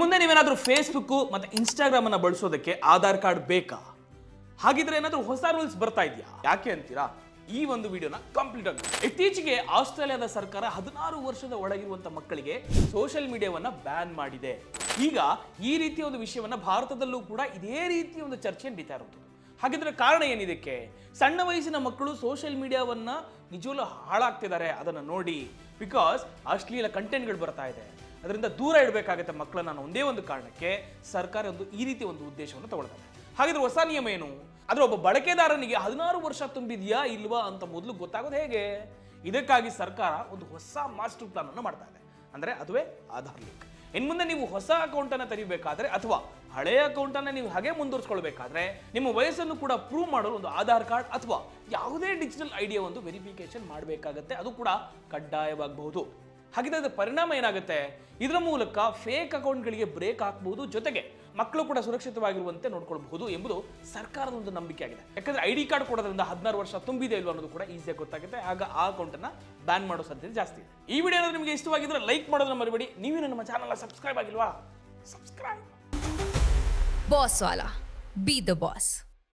ಮುಂದೆ ನೀವೇನಾದ್ರೂ ಫೇಸ್ಬುಕ್ ಮತ್ತೆ ಇನ್ಸ್ಟಾಗ್ರಾಮ್ ಅನ್ನ ಬಳಸೋದಕ್ಕೆ ಆಧಾರ್ ಕಾರ್ಡ್ ಬೇಕಾ? ಹಾಗಿದ್ರೆ ಏನಾದ್ರೂ ಹೊಸ ರೂಲ್ಸ್ ಬರ್ತಾ ಇದೆಯಾ? ಯಾಕೆ ಅಂತೀರಾ? ಈ ಒಂದು ವಿಡಿಯೋನ ಕಂಪ್ಲೀಟ್ ಆಗಿ. ಇತ್ತೀಚೆಗೆ ಆಸ್ಟ್ರೇಲಿಯಾದ ಸರ್ಕಾರ 16 ವರ್ಷದ ಒಳಗಿರುವಂತಹ ಮಕ್ಕಳಿಗೆ ಸೋಷಿಯಲ್ ಮೀಡಿಯಾವನ್ನ ಬ್ಯಾನ್ ಮಾಡಿದೆ. ಈಗ ಈ ರೀತಿಯ ಒಂದು ವಿಷಯವನ್ನ ಭಾರತದಲ್ಲೂ ಕೂಡ ಇದೇ ರೀತಿಯ ಒಂದು ಚರ್ಚೆ ನಡೀತಾ ಇರೋದು. ಹಾಗಿದ್ರೆ ಕಾರಣ ಏನಿದಕ್ಕೆ? ಸಣ್ಣ ವಯಸ್ಸಿನ ಮಕ್ಕಳು ಸೋಷಿಯಲ್ ಮೀಡಿಯಾವನ್ನ ನಿಜವೂ ಹಾಳಾಗ್ತಿದ್ದಾರೆ ಅದನ್ನ ನೋಡಿ. ಬಿಕಾಸ್ ಅಶ್ಲೀಲ ಕಂಟೆಂಟ್ಗಳು ಬರ್ತಾ ಇದೆ, ಅದರಿಂದ ದೂರ ಇಡಬೇಕಾಗುತ್ತೆ ಮಕ್ಕಳನ್ನ ಅನ್ನೋ ಒಂದೇ ಒಂದು ಕಾರಣಕ್ಕೆ ಸರ್ಕಾರ ಈ ರೀತಿಯ ಒಂದು ಉದ್ದೇಶವನ್ನು ತಗೊಳ್ತಾರೆ. ಹಾಗಿದ್ರೆ ಹೊಸ ನಿಯಮ ಏನು? ಆದ್ರೆ ಒಬ್ಬ ಬಳಕೆದಾರನಿಗೆ 16 ವರ್ಷ ತುಂಬಿದೆಯಾ ಇಲ್ವಾ ಅಂತ ಮೊದಲು ಗೊತ್ತಾಗೋದು ಹೇಗೆ? ಇದಕ್ಕಾಗಿ ಸರ್ಕಾರ ಒಂದು ಹೊಸ ಮಾಸ್ಟರ್ ಪ್ಲಾನ್ ಅನ್ನು ಮಾಡ್ತಾ ಇದೆ. ಅಂದ್ರೆ ಅದುವೇ ಆಧಾರ್ ಲಿಂಕ್. ಇನ್ಮುಂದೆ ನೀವು ಹೊಸ ಅಕೌಂಟ್ ಅನ್ನ ತೆರಿಬೇಕಾದ್ರೆ ಅಥವಾ ಹಳೆಯ ಅಕೌಂಟ್ ಅನ್ನ ನೀವು ಹಾಗೆ ಮುಂದುವರಿಸಿಕೊಳ್ಬೇಕಾದ್ರೆ ನಿಮ್ಮ ವಯಸ್ಸನ್ನು ಕೂಡ ಪ್ರೂವ್ ಮಾಡಲು ಒಂದು ಆಧಾರ್ ಕಾರ್ಡ್ ಅಥವಾ ಯಾವುದೇ ಡಿಜಿಟಲ್ ಐಡಿಯಾ ಒಂದು ವೆರಿಫಿಕೇಶನ್ ಮಾಡಬೇಕಾಗುತ್ತೆ. ಅದು ಕೂಡ ಕಡ್ಡಾಯವಾಗಬಹುದು. ಹಾಗಿದ್ರೆ ಅದರ ಪರಿಣಾಮ ಏನಾಗುತ್ತೆ? ಇದರ ಮೂಲಕ ಫೇಕ್ ಅಕೌಂಟ್ಗಳಿಗೆ ಬ್ರೇಕ್ ಹಾಕಬಹುದು, ಜೊತೆಗೆ ಮಕ್ಕಳು ಕೂಡ ಸುರಕ್ಷಿತವಾಗಿರುವಂತೆ ನೋಡ್ಕೊಳ್ಬಹುದು ಎಂಬುದು ಸರ್ಕಾರದ ಒಂದು ನಂಬಿಕೆ ಆಗಿದೆ. ಯಾಕಂದ್ರೆ ಐಡಿ ಕಾರ್ಡ್ ಕೊಡೋದ್ರಿಂದ 16 ವರ್ಷ ತುಂಬಿದೆ ಇಲ್ವಾ ಅನ್ನೋದು ಕೂಡ ಈಸಿಯಾಗಿ ಗೊತ್ತಾಗುತ್ತೆ. ಆಗ ಆ ಅಕೌಂಟ್ ಅನ್ನ ಬ್ಯಾನ್ ಮಾಡೋ ಸಾಧ್ಯತೆ ಜಾಸ್ತಿ ಇದೆ. ಈ ವಿಡಿಯೋ ನಿಮಗೆ ಇಷ್ಟವಾಗಿದ್ರೆ ಲೈಕ್ ಮಾಡೋದನ್ನ ಮರಿಬೇಡಿ. ನೀವೇ ನಮ್ಮ ಚಾನಲ್ ಸಬ್ಸ್ಕ್ರೈಬ್ ಆಗಿಲ್ವಾ? Subscribe. Boss Wala. Be the boss.